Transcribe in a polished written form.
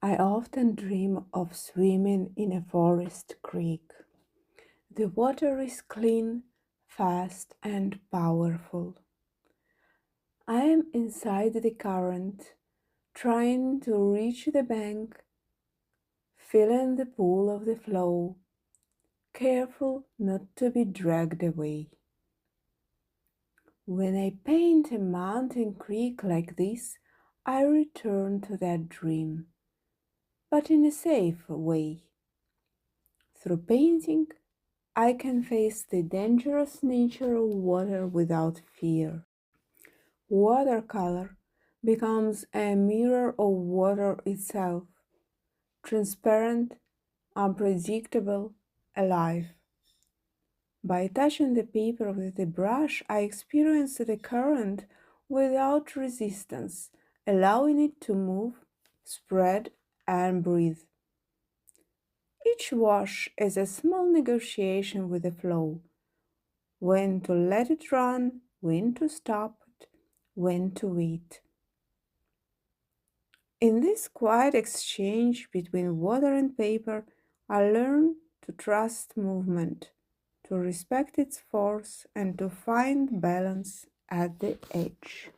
I often dream of swimming in a forest creek. The water is clean, fast, and powerful. I am inside the current, trying to reach the bank, feeling the pull of the flow, careful not to be dragged away. When I paint a mountain creek like this, I return to that dream, but in a safe way. Through painting, I can face the dangerous nature of water without fear. Watercolor becomes a mirror of water itself, transparent, unpredictable, alive. By touching the paper with the brush, I experience the current without resistance, allowing it to move, spread, and breathe. Each wash is a small negotiation with the flow, when to let it run, when to stop it, when to wait. In this quiet exchange between water and paper, I learn to trust movement, to respect its force, and to find balance at the edge.